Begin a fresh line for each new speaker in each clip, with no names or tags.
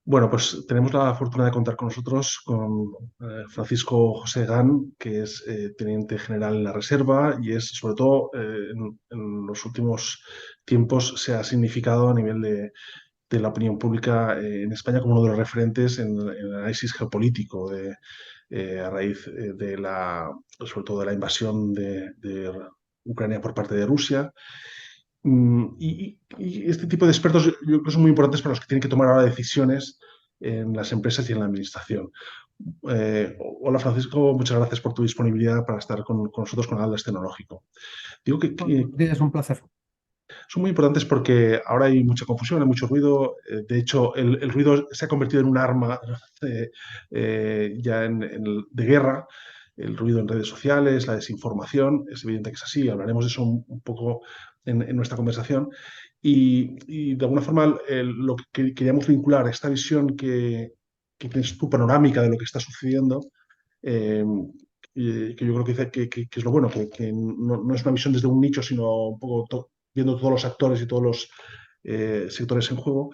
Bueno, pues tenemos la fortuna de contar con nosotros con Francisco José Gán, que es teniente general en la Reserva y es, sobre todo, en los últimos tiempos se ha significado a nivel de la opinión pública en España como uno de los referentes en el análisis geopolítico a raíz sobre todo de la invasión de Ucrania por parte de Rusia. Y este tipo de expertos yo creo que son muy importantes para los que tienen que tomar ahora decisiones en las empresas y en la administración. Hola Francisco, muchas gracias por tu disponibilidad para estar con nosotros con Atlas Tecnológico. Digo que
Es un placer.
son muy importantes porque ahora hay mucha confusión, hay mucho ruido. De hecho, el ruido se ha convertido en un arma ya de guerra. El ruido en redes sociales, la desinformación, es evidente que es así. Hablaremos de eso un poco en nuestra conversación. Y de alguna forma lo que queríamos vincular, esta visión que tienes tu panorámica de lo que está sucediendo, eh, que yo creo que es lo bueno, que no es una visión desde un nicho, sino un poco viendo todos los actores y todos los sectores en juego.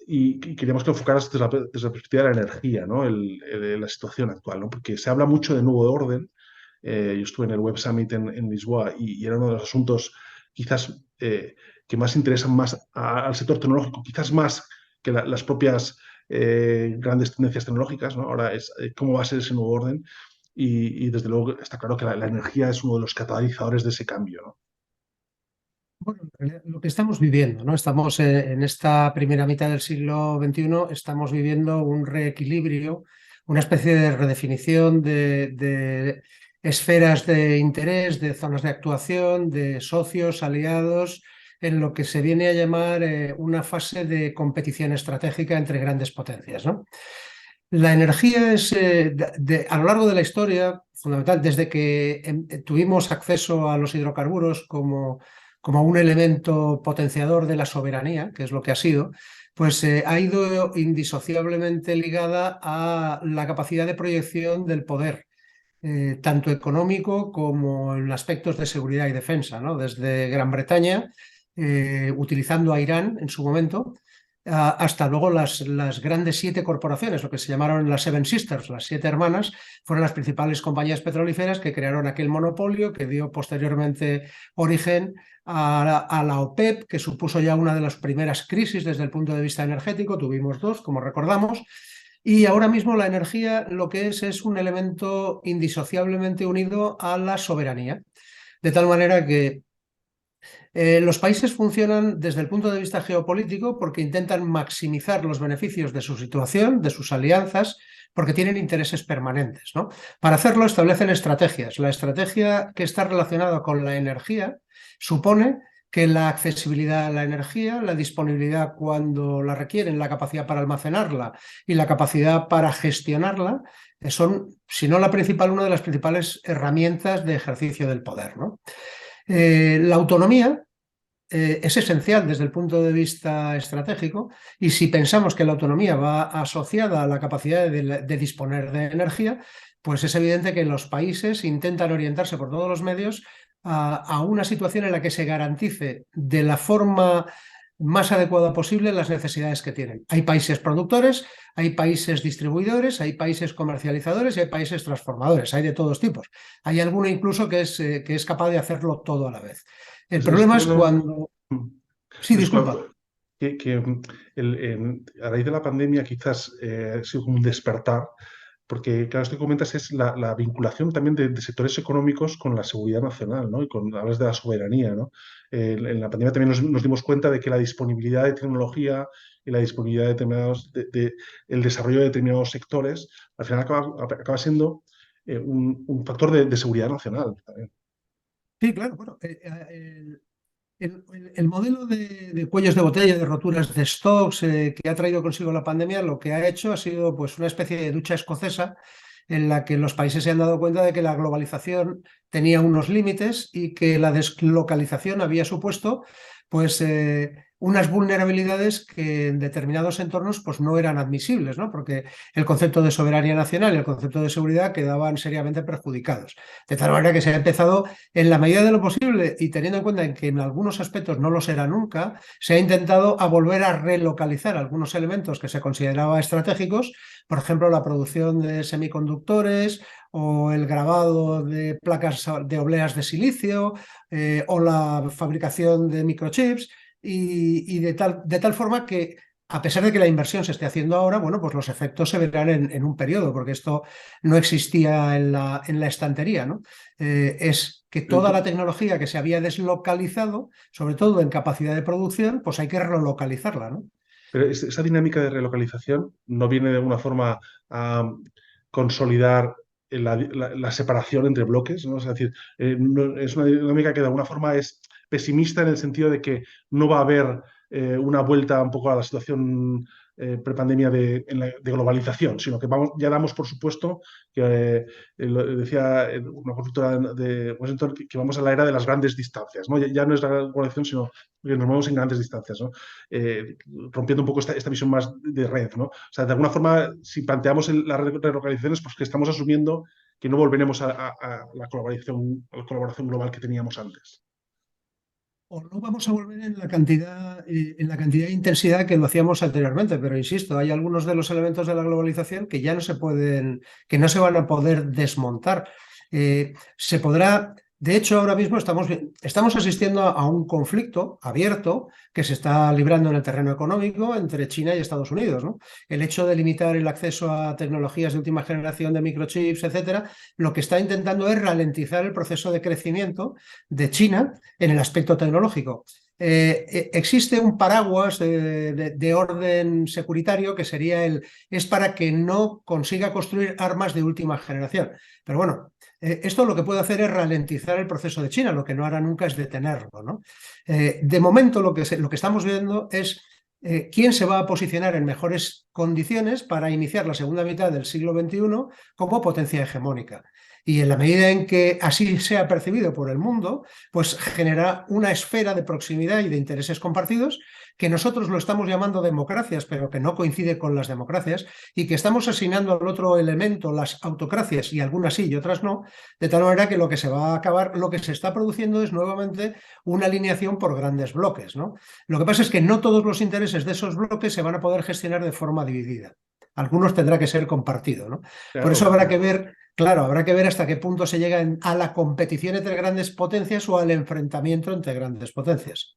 Y queríamos que enfocaras desde la perspectiva de la energía, ¿no? La situación actual, ¿no? Porque se habla mucho de nuevo orden. Yo estuve en el Web Summit en Lisboa y era uno de los asuntos quizás que más interesan más al sector tecnológico, quizás más que las propias grandes tendencias tecnológicas, ¿no? Ahora es cómo va a ser ese nuevo orden y desde luego está claro que la energía es uno de los catalizadores de ese cambio, ¿no?
Bueno, en realidad, lo que estamos viviendo, ¿no? Estamos en esta primera mitad del siglo XXI, estamos viviendo un reequilibrio, una especie de redefinición de esferas de interés, de zonas de actuación, de socios, aliados, en lo que se viene a llamar una fase de competición estratégica entre grandes potencias, ¿no? La energía es, a lo largo de la historia, fundamental, desde que tuvimos acceso a los hidrocarburos como un elemento potenciador de la soberanía, que es lo que ha sido, pues ha ido indisociablemente ligada a la capacidad de proyección del poder, tanto económico como en aspectos de seguridad y defensa, ¿no? Desde Gran Bretaña, utilizando a Irán en su momento, hasta luego las grandes siete corporaciones, lo que se llamaron las Seven Sisters, las siete hermanas, fueron las principales compañías petrolíferas que crearon aquel monopolio que dio posteriormente origen a la OPEP, que supuso ya una de las primeras crisis desde el punto de vista energético. Tuvimos dos, como recordamos. Y ahora mismo la energía lo que es un elemento indisociablemente unido a la soberanía. De tal manera que los países funcionan desde el punto de vista geopolítico porque intentan maximizar los beneficios de su situación, de sus alianzas, porque tienen intereses permanentes, ¿no? Para hacerlo establecen estrategias. La estrategia que está relacionada con la energía supone que la accesibilidad a la energía, la disponibilidad cuando la requieren, la capacidad para almacenarla y la capacidad para gestionarla son, si no la principal, una de las principales herramientas de ejercicio del poder, ¿no? La autonomía es esencial desde el punto de vista estratégico y si pensamos que la autonomía va asociada a la capacidad de disponer de energía, pues es evidente que los países intentan orientarse por todos los medios a una situación en la que se garantice de la forma más adecuada posible las necesidades que tienen. Hay países productores, hay países distribuidores, hay países comercializadores y hay países transformadores, hay de todos tipos. Hay alguno incluso que es capaz de hacerlo todo a la vez. El problema es cuando... Sí,
Disculpa,
disculpa.
que a raíz de la pandemia quizás ha sido como un despertar, porque claro, esto que comentas es la vinculación también de sectores económicos con la seguridad nacional, ¿no? Y hablas de la soberanía, ¿no? En la pandemia también nos dimos cuenta de que la disponibilidad de tecnología y la disponibilidad de el desarrollo de determinados sectores, al final acaba siendo un factor de seguridad nacional también.
Sí, claro. Bueno, el modelo de cuellos de botella, de roturas de stocks que ha traído consigo la pandemia, lo que ha hecho ha sido pues, una especie de ducha escocesa en la que los países se han dado cuenta de que la globalización tenía unos límites y que la deslocalización había supuesto pues, unas vulnerabilidades que en determinados entornos pues, no eran admisibles, ¿no? Porque el concepto de soberanía nacional y el concepto de seguridad quedaban seriamente perjudicados. De tal manera que se ha empezado, en la medida de lo posible, y teniendo en cuenta que en algunos aspectos no lo será nunca, se ha intentado a volver a relocalizar algunos elementos que se consideraban estratégicos, por ejemplo, la producción de semiconductores o el grabado de placas de obleas de silicio o la fabricación de microchips y de tal forma que a pesar de que la inversión se esté haciendo ahora, bueno, pues los efectos se verán en un periodo, porque esto no existía en la estantería, ¿no? Es que toda la tecnología que se había deslocalizado, sobre todo en capacidad de producción, pues hay que relocalizarla, ¿no?
Pero esa dinámica de relocalización no viene de alguna forma a consolidar la separación entre bloques, ¿no? Es decir, es una dinámica que de alguna forma es pesimista en el sentido de que no va a haber una vuelta un poco a la situación prepandemia de globalización, sino que ya damos por supuesto que, decía una consultora de Washington, que vamos a la era de las grandes distancias, ¿no? Ya no es la globalización, sino que nos movemos en grandes distancias, ¿no? Eh, Rompiendo un poco esta visión más de red, ¿no? O sea, de alguna forma, si planteamos las relocalizaciones, pues que estamos asumiendo que no volveremos a la colaboración global que teníamos antes.
O no vamos a volver en la cantidad de intensidad que lo hacíamos anteriormente, pero insisto, hay algunos de los elementos de la globalización que ya no se pueden, que no se van a poder desmontar. Se podrá, de hecho, ahora mismo estamos asistiendo a un conflicto abierto que se está librando en el terreno económico entre China y Estados Unidos, ¿no? El hecho de limitar el acceso a tecnologías de última generación de microchips, etcétera, lo que está intentando es ralentizar el proceso de crecimiento de China en el aspecto tecnológico. Existe un paraguas de orden securitario que sería es para que no consiga construir armas de última generación. Pero bueno, esto lo que puede hacer es ralentizar el proceso de China, lo que no hará nunca es detenerlo, ¿no? De momento lo que estamos viendo es quién se va a posicionar en mejores condiciones para iniciar la segunda mitad del siglo XXI como potencia hegemónica. Y en la medida en que así sea percibido por el mundo, pues genera una esfera de proximidad y de intereses compartidos que nosotros lo estamos llamando democracias, pero que no coincide con las democracias, y que estamos asignando al otro elemento las autocracias, y algunas sí y otras no, de tal manera que lo que se va a acabar, lo que se está produciendo es nuevamente una alineación por grandes bloques, ¿no? Lo que pasa es que no todos los intereses de esos bloques se van a poder gestionar de forma dividida. Algunos tendrá que ser compartido, ¿no? Por eso
Claro,
habrá que ver, claro, habrá que ver hasta qué punto se llega a la competición entre grandes potencias o al enfrentamiento entre grandes potencias.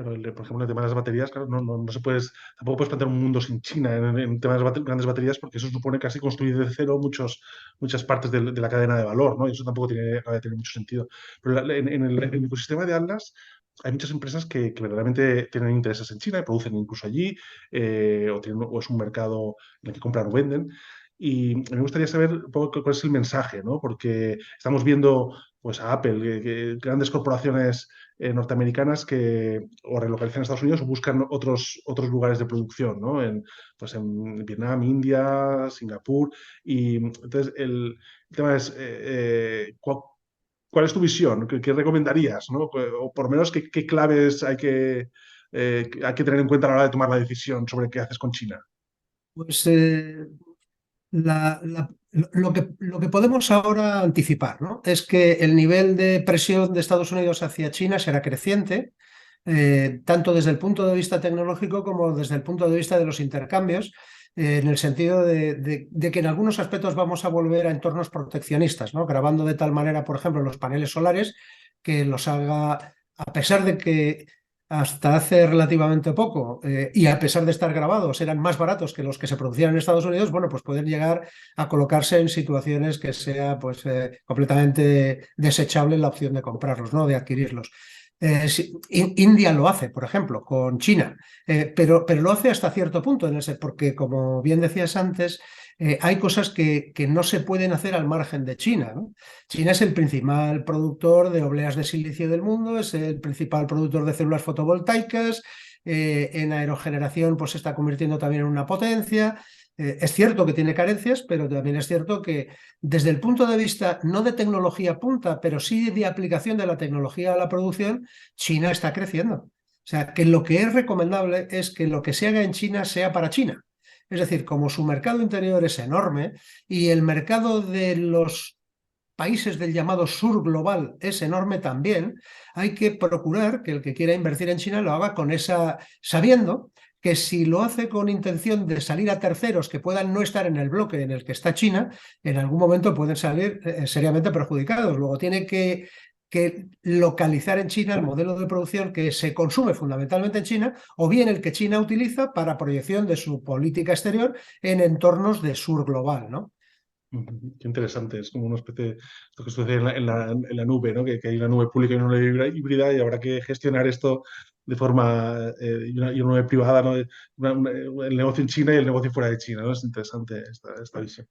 claro, por ejemplo, en el tema de las baterías, claro, no se puede, tampoco puedes plantear un mundo sin China en temas de grandes baterías, porque eso supone casi construir de cero muchas partes de la cadena de valor, ¿no? Y eso tampoco acaba de tener mucho sentido. Pero en el ecosistema de Atlas hay muchas empresas que verdaderamente tienen intereses en China y producen incluso allí, o es un mercado en el que compran o venden. Y me gustaría saber un poco cuál es el mensaje, ¿no? Porque estamos viendo pues, a Apple, grandes corporaciones norteamericanas que o relocalizan a Estados Unidos o buscan otros lugares de producción, ¿no? Pues en Vietnam, India, Singapur. Y entonces el tema es, ¿cuál es tu visión? ¿Qué recomendarías, ¿no? O por lo menos, ¿qué claves hay que tener en cuenta a la hora de tomar la decisión sobre qué haces con China?
Pues lo que podemos ahora anticipar, ¿no? Es que el nivel de presión de Estados Unidos hacia China será creciente, tanto desde el punto de vista tecnológico como desde el punto de vista de los intercambios, en el sentido de que en algunos aspectos vamos a volver a entornos proteccionistas, ¿no? Grabando de tal manera, por ejemplo, los paneles solares, que los haga, a pesar de que hasta hace relativamente poco, y a pesar de estar grabados, eran más baratos que los que se producían en Estados Unidos, bueno, pues pueden llegar a colocarse en situaciones que sea pues, completamente desechable la opción de comprarlos, ¿no? De adquirirlos. India lo hace, por ejemplo, con China, pero lo hace hasta cierto punto, porque como bien decías antes, hay cosas que no se pueden hacer al margen de China, ¿no? China es el principal productor de obleas de silicio del mundo, es el principal productor de células fotovoltaicas, en aerogeneración pues se está convirtiendo también en una potencia. Es cierto que tiene carencias, pero también es cierto que desde el punto de vista no de tecnología punta, pero sí de aplicación de la tecnología a la producción, China está creciendo. O sea, que lo que es recomendable es que lo que se haga en China sea para China. Es decir, como su mercado interior es enorme y el mercado de los países del llamado sur global es enorme también, hay que procurar que el que quiera invertir en China lo haga con esa, sabiendo que si lo hace con intención de salir a terceros que puedan no estar en el bloque en el que está China, en algún momento pueden salir seriamente perjudicados. Luego tiene que localizar en China el modelo de producción que se consume fundamentalmente en China, o bien el que China utiliza para proyección de su política exterior en entornos de sur global, ¿no?
Qué interesante, es como una especie, esto que sucede en la nube, ¿no? Que hay una nube pública y una nube híbrida y habrá que gestionar esto de forma, y una nube privada, ¿no? El negocio en China y el negocio fuera de China, ¿no? Es interesante esta visión.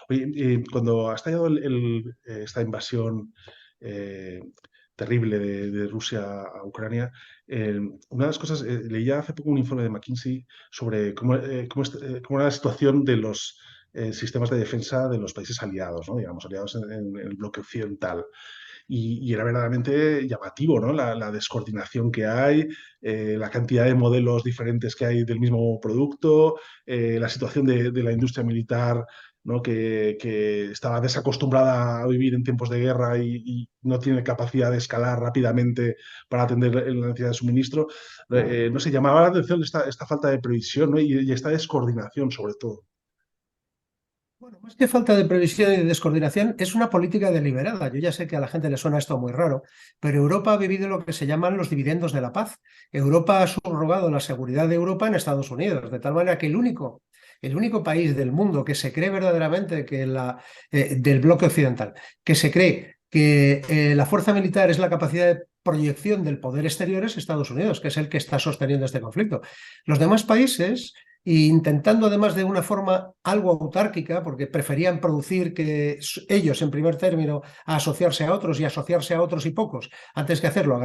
Oye, cuando ha estallado esta invasión eh, terrible de Rusia a Ucrania, una de las cosas, leía hace poco un informe de McKinsey sobre cómo era la situación de los sistemas de defensa de los países aliados, ¿no? Digamos, aliados en el bloque occidental. Y era verdaderamente llamativo, ¿no? La descoordinación que hay, la cantidad de modelos diferentes que hay del mismo producto, la situación de la industria militar, ¿no? Que estaba desacostumbrada a vivir en tiempos de guerra y no tiene capacidad de escalar rápidamente para atender la necesidad de suministro. No sé, llamaba la atención esta falta de previsión, ¿no? Y esta descoordinación sobre todo.
Bueno, más que falta de previsión y de descoordinación, es una política deliberada. Yo ya sé que a la gente le suena esto muy raro, pero Europa ha vivido lo que se llaman los dividendos de la paz. Europa ha subrogado la seguridad de Europa en Estados Unidos, de tal manera que el único país del mundo que se cree verdaderamente del bloque occidental, que se cree que la fuerza militar es la capacidad de proyección del poder exterior es Estados Unidos, que es el que está sosteniendo este conflicto. Los demás países e intentando además de una forma algo autárquica, porque preferían producir que ellos en primer término a asociarse a otros y asociarse a otros y pocos, antes que hacerlo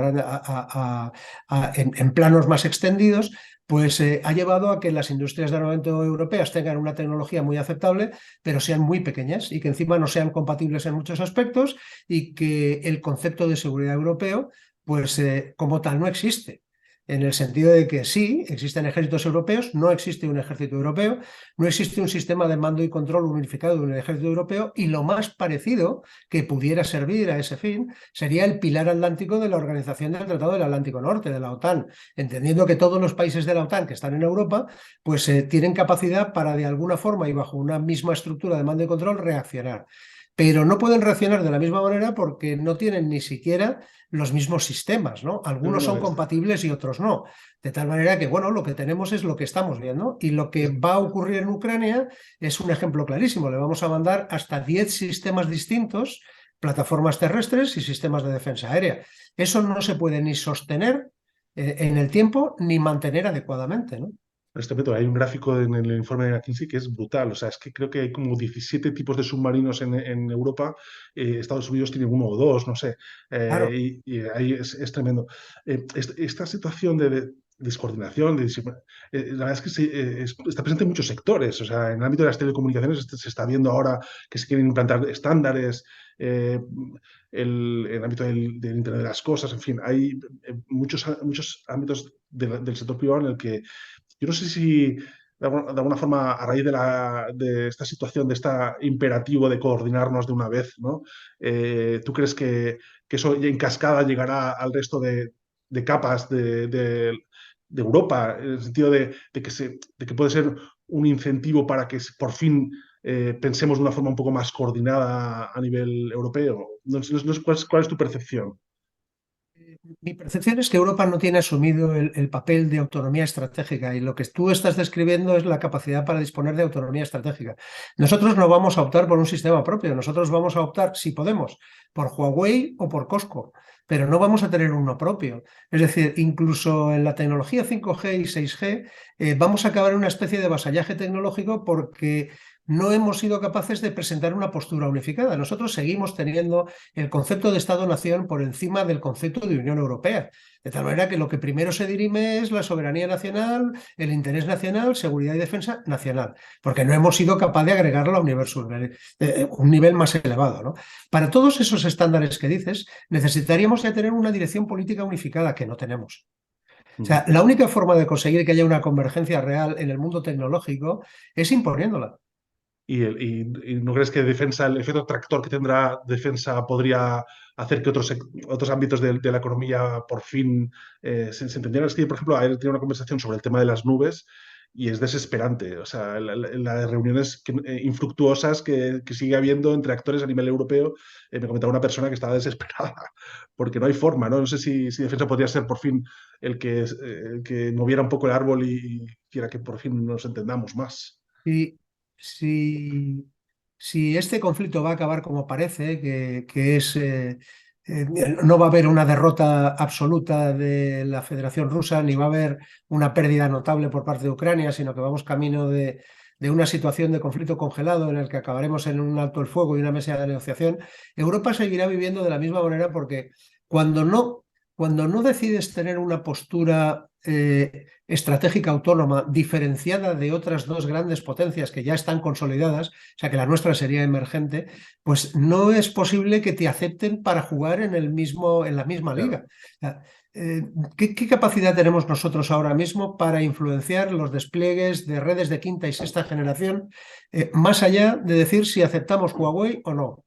en planos más extendidos, pues ha llevado a que las industrias de armamento europeas tengan una tecnología muy aceptable, pero sean muy pequeñas y que encima no sean compatibles en muchos aspectos y que el concepto de seguridad europeo, pues como tal no existe en el sentido de que sí, existen ejércitos europeos, no existe un ejército europeo, no existe un sistema de mando y control unificado de un ejército europeo, y lo más parecido que pudiera servir a ese fin sería el pilar atlántico de la Organización del Tratado del Atlántico Norte, de la OTAN, entendiendo que todos los países de la OTAN que están en Europa pues tienen capacidad para de alguna forma y bajo una misma estructura de mando y control reaccionar. Pero no pueden reaccionar de la misma manera porque no tienen ni siquiera los mismos sistemas, ¿no?
No, no,
Algunos
no,
son compatibles y otros no. De tal manera que, bueno, lo que tenemos es lo que estamos viendo y lo que
es-
va a ocurrir en Ucrania es un ejemplo clarísimo. Le vamos a mandar hasta 10 sistemas distintos, plataformas terrestres y sistemas de defensa aérea. Eso no se puede ni sostener en el tiempo ni mantener adecuadamente, ¿no?
Este método, hay un gráfico en el informe de McKinsey que es brutal. O sea, es que creo que hay como 17 tipos de submarinos en Europa. Estados Unidos tiene uno o dos, no sé.
Claro.
Y ahí es tremendo. Esta situación de descoordinación, la verdad es que está presente en muchos sectores. O sea, en el ámbito de las telecomunicaciones se está viendo ahora que se quieren implantar estándares. eh, en el ámbito del Internet de las cosas, en fin, hay muchos ámbitos del sector privado en el que yo no sé si de alguna forma, a raíz de esta situación, de este imperativo de coordinarnos de una vez, ¿no? ¿Tú crees que eso ya en cascada llegará al resto de capas de Europa, en el sentido de que puede ser un incentivo para que por fin pensemos de una forma un poco más coordinada a nivel europeo? No sé cuál es tu percepción.
Mi percepción es que Europa no tiene asumido el papel de autonomía estratégica y lo que tú estás describiendo es la capacidad para disponer de autonomía estratégica. Nosotros no vamos a optar por un sistema propio, nosotros vamos a optar, si podemos, por Huawei o por Costco, pero no vamos a tener uno propio. Es decir, incluso en la tecnología 5G y 6G vamos a acabar en una especie de vasallaje tecnológico porque no hemos sido capaces de presentar una postura unificada. Nosotros seguimos teniendo el concepto de Estado-nación por encima del concepto de Unión Europea. De tal manera que lo que primero se dirime es la soberanía nacional, el interés nacional, seguridad y defensa nacional, porque no hemos sido capaces de agregarlo a un nivel más elevado, ¿no? Para todos esos estándares que dices, necesitaríamos ya tener una dirección política unificada que no tenemos. O sea, la única forma de conseguir que haya una convergencia real en el mundo tecnológico es imponiéndola.
¿Y no crees que defensa, el efecto tractor que tendrá defensa podría hacer que otros ámbitos de la economía por fin se entendieran? Es que, por ejemplo, ayer tenía una conversación sobre el tema de las nubes y es desesperante. O sea, las reuniones infructuosas que sigue habiendo entre actores a nivel europeo, me comentaba una persona que estaba desesperada porque no hay forma, ¿no? No sé si defensa podría ser por fin el que moviera un poco el árbol y hiciera que por fin nos entendamos más.
Y si este conflicto va a acabar como parece, que es, no va a haber una derrota absoluta de la Federación Rusa, ni va a haber una pérdida notable por parte de Ucrania, sino que vamos camino de una situación de conflicto congelado en el que acabaremos en un alto el fuego y una mesa de negociación, Europa seguirá viviendo de la misma manera porque cuando no, cuando no decides tener una postura estratégica autónoma diferenciada de otras dos grandes potencias que ya están consolidadas, o sea que la nuestra sería emergente, pues no es posible que te acepten para jugar en la misma liga.
Claro.
O sea, ¿qué capacidad tenemos nosotros ahora mismo para influenciar los despliegues de redes de quinta y sexta generación, más allá de decir si aceptamos Huawei o no?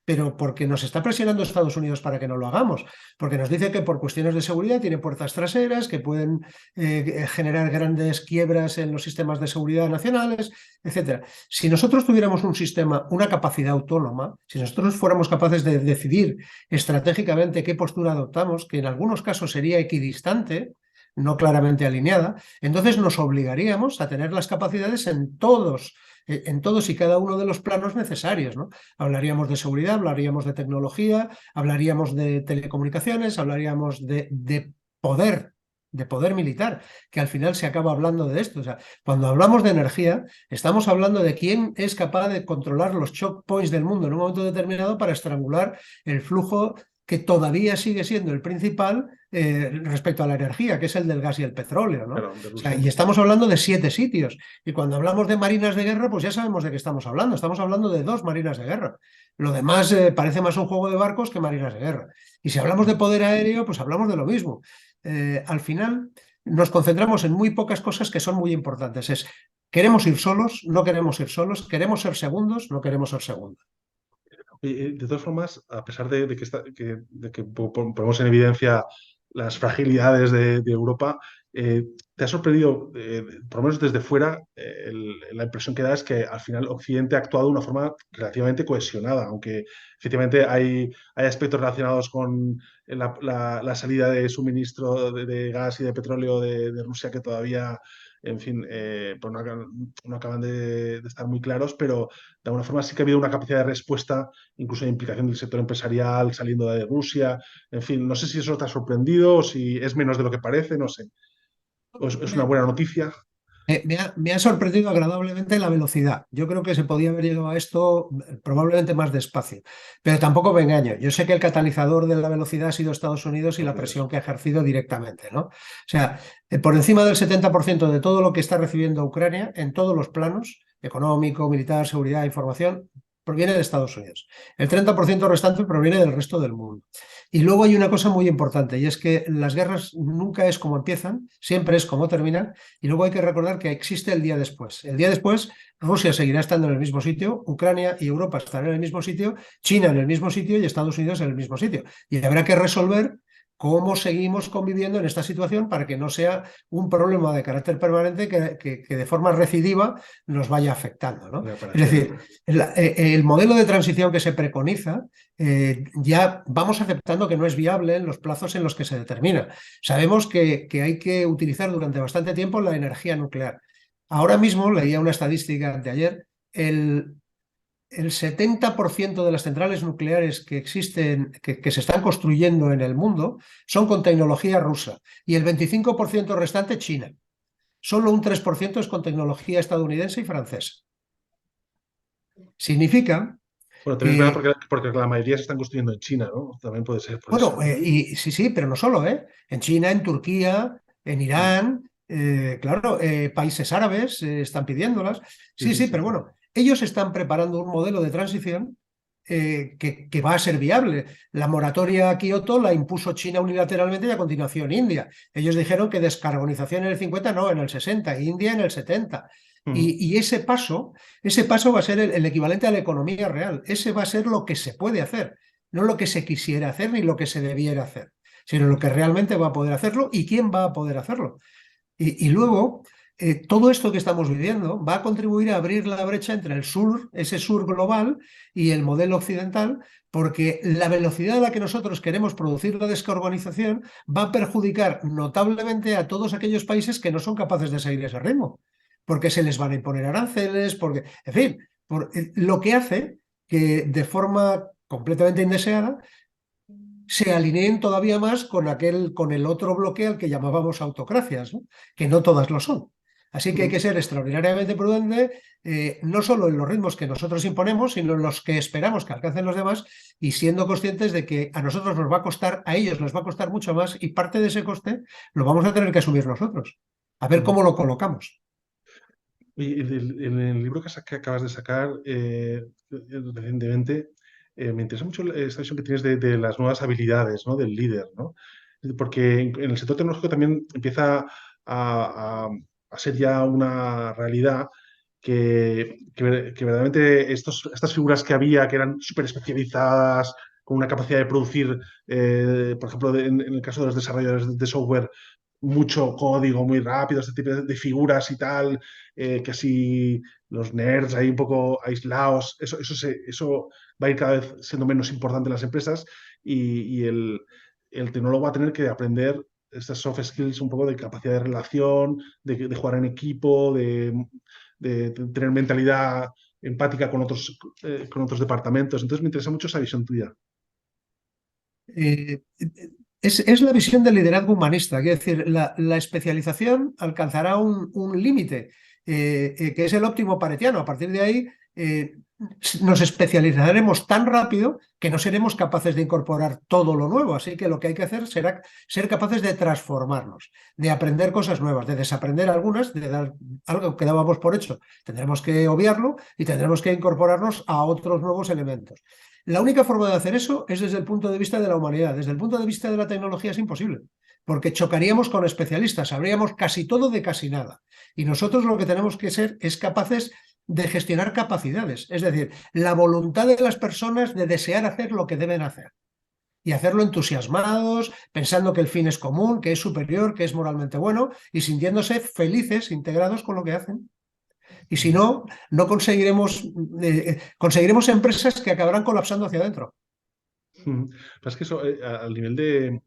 Pero porque nos está presionando Estados Unidos para que no lo hagamos, porque nos dice que por cuestiones de seguridad tiene puertas traseras, que pueden generar grandes quiebras en los sistemas de seguridad nacionales, etcétera. Si nosotros tuviéramos un sistema, una capacidad autónoma, si nosotros fuéramos capaces de decidir estratégicamente qué postura adoptamos, que en algunos casos sería equidistante, no claramente alineada, entonces nos obligaríamos a tener las capacidades en todos y cada uno de los planos necesarios, ¿no? Hablaríamos de seguridad, hablaríamos de tecnología, hablaríamos de telecomunicaciones, hablaríamos de poder militar, que al final se acaba hablando de esto. O sea, cuando hablamos de energía, estamos hablando de quién es capaz de controlar los choke points del mundo en un momento determinado para estrangular el flujo que todavía sigue siendo el principal respecto a la energía, que es el del gas y el petróleo, ¿no? O
Claro, de
sea,
Rusia.
y estamos hablando de 7 sitios. Y cuando hablamos de marinas de guerra, pues ya sabemos de qué estamos hablando. Estamos hablando de 2 marinas de guerra. Lo demás parece más un juego de barcos que marinas de guerra. Y si hablamos de poder aéreo, pues hablamos de lo mismo. Al final nos concentramos en muy pocas cosas que son muy importantes. ¿Queremos ir solos? No queremos ir solos. ¿Queremos ser segundos? No queremos ser segundos.
De todas formas, a pesar de que ponemos en evidencia las fragilidades de Europa, ¿te ha sorprendido, por lo menos desde fuera, la impresión que da es que al final Occidente ha actuado de una forma relativamente cohesionada, aunque efectivamente hay aspectos relacionados con la salida de suministro de gas y de petróleo de Rusia que todavía, en fin, pues no acaban de estar muy claros, pero de alguna forma sí que ha habido una capacidad de respuesta, incluso de implicación del sector empresarial saliendo de Rusia. En fin, no sé si eso te ha sorprendido o si es menos de lo que parece, no sé. ¿O es una buena noticia?
Me ha sorprendido agradablemente la velocidad. Yo creo que se podía haber llegado a esto probablemente más despacio, pero tampoco me engaño. Yo sé que el catalizador de la velocidad ha sido Estados Unidos y la
Estados
presión
Unidos.
que ha ejercido directamente, ¿no? O sea, por encima del 70% de todo lo que está recibiendo Ucrania en todos los planos, económico, militar, seguridad, información, proviene de Estados Unidos. El 30% restante proviene del resto del mundo. Y luego hay una cosa muy importante, y es que las guerras nunca es como empiezan, siempre es como terminan. Y luego hay que recordar que existe el día después. El día después, Rusia seguirá estando en el mismo sitio, Ucrania y Europa estarán en el mismo sitio, China en el mismo sitio y Estados Unidos en el mismo sitio. Y habrá que resolver cómo seguimos conviviendo en esta situación para que no sea un problema de carácter permanente que de forma recidiva nos vaya afectando, ¿no?
Me
Es
parece.
decir, el modelo de transición que se preconiza ya vamos aceptando que no es viable en los plazos en los que se determina. Sabemos que hay que utilizar durante bastante tiempo la energía nuclear. Ahora mismo, leía una estadística anteayer, el 70% de las centrales nucleares que existen, que se están construyendo en el mundo, son con tecnología rusa y el 25% restante China. Solo un 3% es con tecnología estadounidense y francesa. Significa
Bueno, también es verdad
que,
porque la mayoría se están construyendo en China, ¿no? También puede ser por eso,
bueno,
¿no?
y sí, sí, pero no solo, ¿eh? En China, en Turquía, en
Mm.
Irán, claro, países árabes están pidiéndolas.
Sí,
Sí,
sí,
sí,
sí,
pero
sí.
bueno, ellos están preparando un modelo de transición que va a ser viable. La moratoria a Kioto la impuso China unilateralmente y a continuación India. Ellos dijeron que descarbonización en el 50, no, en el 60, India en el 70.
Mm,
Y ese paso va a ser el equivalente a la economía real. Ese va a ser lo que se puede hacer, no lo que se quisiera hacer ni lo que se debiera hacer, sino lo que realmente va a poder hacerlo y quién va a poder hacerlo. Y luego, todo esto que estamos viviendo va a contribuir a abrir la brecha entre el sur, ese sur global, y el modelo occidental, porque la velocidad a la que nosotros queremos producir la descarbonización va a perjudicar notablemente a todos aquellos países que no son capaces de seguir ese ritmo, porque se les van a imponer aranceles, porque, en fin, lo que hace que de forma completamente indeseada se alineen todavía más con el otro bloque al que llamábamos autocracias, ¿no? Que no todas lo son. Así que hay que
mm.
ser extraordinariamente prudente, no solo en los ritmos que nosotros imponemos, sino en los que esperamos que alcancen los demás, y siendo conscientes de que a nosotros nos va a costar, a ellos les va a costar mucho más, y parte de ese coste lo vamos a tener que asumir nosotros. A ver
Mm.
cómo lo colocamos.
Y en el libro que acabas de sacar recientemente, me interesa mucho esta visión que tienes de las nuevas habilidades, ¿no? Del líder, ¿no? Porque en el sector tecnológico también empieza a ser ya una realidad que verdaderamente estas figuras que había, que eran súper especializadas, con una capacidad de producir, por ejemplo, en el caso de los desarrolladores de software, mucho código muy rápido, este tipo de figuras y tal, que así los nerds ahí un poco aislados, eso va a ir cada vez siendo menos importante en las empresas y el tecnólogo va a tener que aprender estas soft skills un poco de capacidad de relación, de jugar en equipo, de tener mentalidad empática con otros departamentos. Entonces me interesa mucho esa visión tuya.
Eh, es la visión del liderazgo humanista, quiero decir, la especialización alcanzará un límite, que es el óptimo paretiano. A partir de ahí, nos especializaremos tan rápido que no seremos capaces de incorporar todo lo nuevo. Así que lo que hay que hacer será ser capaces de transformarnos, de aprender cosas nuevas, de desaprender algunas, de dar algo que dábamos por hecho. Tendremos que obviarlo y tendremos que incorporarnos a otros nuevos elementos. La única forma de hacer eso es desde el punto de vista de la humanidad. Desde el punto de vista de la tecnología es imposible, porque chocaríamos con especialistas, sabríamos casi todo de casi nada. Y nosotros lo que tenemos que ser es capaces de gestionar capacidades, es decir, la voluntad de las personas de desear hacer lo que deben hacer y hacerlo entusiasmados, pensando que el fin es común, que es superior, que es moralmente bueno y sintiéndose felices, integrados con lo que hacen. Y si no, no conseguiremos empresas que acabarán colapsando hacia adentro.
Pero es que eso, al nivel de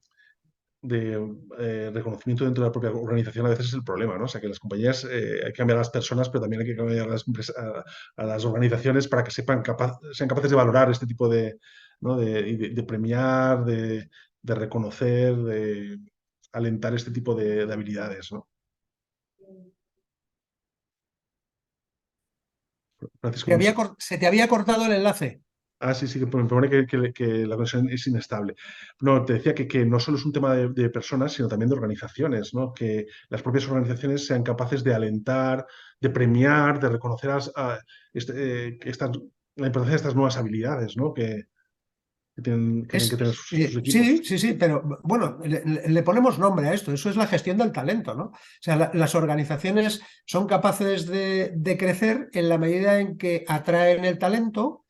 reconocimiento dentro de la propia organización a veces es el problema, ¿no? O sea, que las compañías hay que cambiar a las personas, pero también hay que cambiar a a las organizaciones para que sean capaces de valorar este tipo de, ¿no? De premiar, de reconocer, de alentar este tipo de habilidades, ¿no? Francisco, no sé.
Se te había cortado el enlace.
Ah, sí, sí, que me pone que la conexión es inestable. No, te decía que no solo es un tema de personas, sino también de organizaciones, ¿no? Que las propias organizaciones sean capaces de alentar, de premiar, de reconocer la importancia de estas nuevas habilidades, ¿no? Que tienen que tener sus equipos.
Sí, sí, sí, pero bueno, le ponemos nombre a esto, eso es la gestión del talento, ¿no? O sea, las organizaciones son capaces de crecer en la medida en que atraen el talento,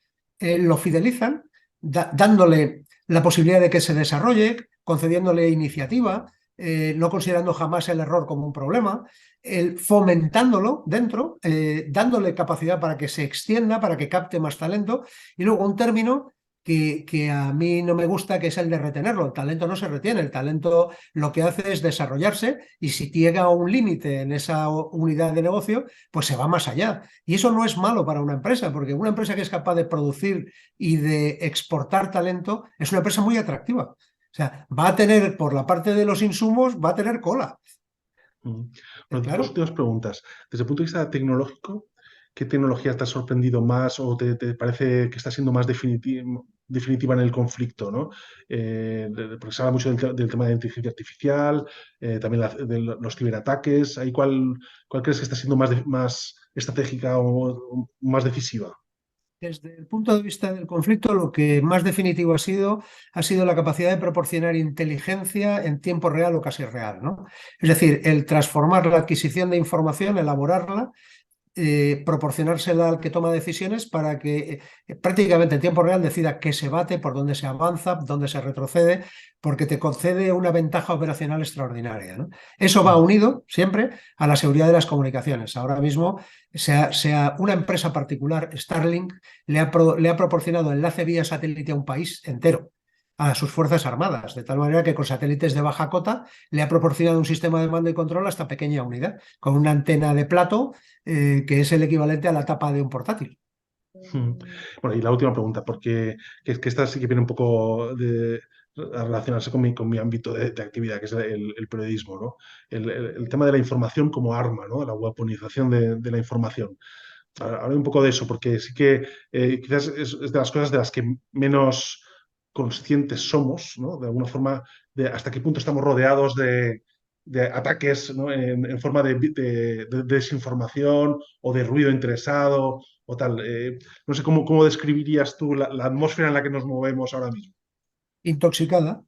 lo fidelizan, dándole la posibilidad de que se desarrolle, concediéndole iniciativa, no considerando jamás el error como un problema, fomentándolo dentro, dándole capacidad para que se extienda, para que capte más talento, y luego un término que a mí no me gusta, que es el de retenerlo. El talento no se retiene, el talento lo que hace es desarrollarse y si llega a un límite en esa unidad de negocio, pues se va más allá. Y eso no es malo para una empresa, porque una empresa que es capaz de producir y de exportar talento es una empresa muy atractiva. O sea, va a tener, por la parte de los insumos, va a tener cola.
Mm. Bueno, dos
Claro.
últimas preguntas. Desde el punto de vista tecnológico, ¿qué tecnología te ha sorprendido más o te parece que está siendo más definitiva en el conflicto, ¿no? Porque se habla mucho del tema de la inteligencia artificial, también de los ciberataques. Ahí, ¿cuál crees que está siendo más estratégica o más decisiva?
Desde el punto de vista del conflicto, lo que más definitivo ha sido la capacidad de proporcionar inteligencia en tiempo real o casi real, ¿no? Es decir, el transformar la adquisición de información, elaborarla, proporcionársela al que toma decisiones para que prácticamente en tiempo real decida qué se bate, por dónde se avanza, dónde se retrocede, porque te concede una ventaja operacional extraordinaria, ¿no? Eso va unido siempre a la seguridad de las comunicaciones. Ahora mismo, sea una empresa particular, Starlink, le ha proporcionado enlace vía satélite a un país entero, a sus Fuerzas Armadas, de tal manera que con satélites de baja cota le ha proporcionado un sistema de mando y control a esta pequeña unidad, con una antena de plato que es el equivalente a la tapa de un portátil.
Mm. Bueno, y la última pregunta, porque es que esta sí que viene un poco a relacionarse con mi ámbito de actividad, que es el periodismo, ¿no? El tema de la información como arma, ¿no? La weaponización de la información. Hablo un poco de eso, porque sí que quizás es de las cosas de las que menos conscientes somos, ¿no? De alguna forma, de hasta qué punto estamos rodeados de ataques, ¿no? En forma de desinformación o de ruido interesado o tal. No sé cómo describirías tú la atmósfera en la que nos movemos ahora mismo.
Intoxicada.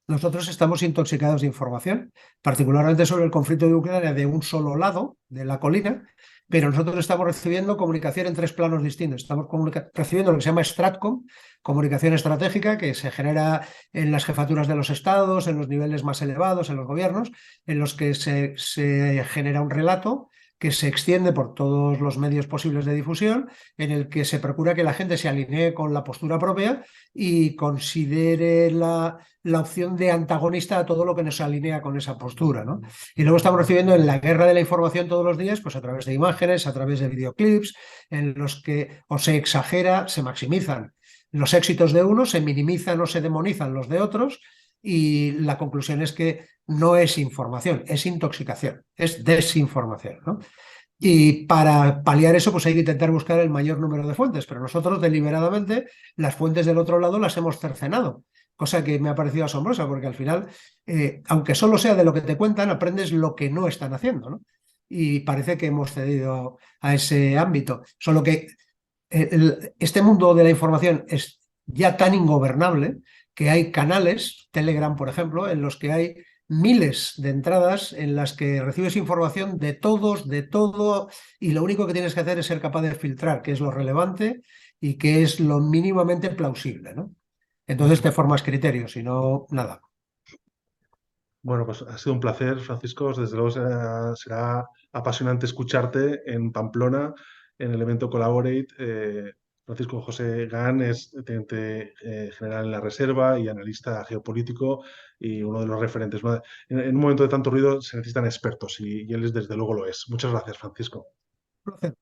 Nosotros estamos intoxicados de información, particularmente sobre el conflicto de Ucrania de un solo lado de la colina, pero nosotros estamos recibiendo comunicación en tres planos distintos. Estamos recibiendo lo que se llama Stratcom, comunicación estratégica, que se genera en las jefaturas de los estados, en los niveles más elevados, en los gobiernos, en los que se genera un relato que se extiende por todos los medios posibles de difusión, en el que se procura que la gente se alinee con la postura propia y considere la opción de antagonista a todo lo que nos alinea con esa postura, ¿no? Y luego estamos recibiendo en la guerra de la información todos los días, pues a través de imágenes, a través de videoclips, en los que o se exagera, se maximizan los éxitos de unos, se minimizan o se demonizan los de otros, y la conclusión es que no es información, es intoxicación, es desinformación, ¿no? Y para paliar eso, pues hay que intentar buscar el mayor número de fuentes, pero nosotros deliberadamente las fuentes del otro lado las hemos cercenado, cosa que me ha parecido asombrosa, porque al final, aunque solo sea de lo que te cuentan, aprendes lo que no están haciendo, ¿no? Y parece que hemos cedido a ese ámbito. Solo que este mundo de la información es ya tan ingobernable que hay canales, Telegram, por ejemplo, en los que hay miles de entradas en las que recibes información de todos, de todo, y lo único que tienes que hacer es ser capaz de filtrar qué es lo relevante y qué es lo mínimamente plausible, ¿no? Entonces te formas criterios, si no, nada.
Bueno, pues ha sido un placer, Francisco. Desde luego será apasionante escucharte en Pamplona, en el evento Collaborate. Francisco José Gán es teniente general en la Reserva y analista geopolítico y uno de los referentes, ¿no? En un momento de tanto ruido se necesitan expertos y él desde luego lo es. Muchas gracias, Francisco.
Un placer.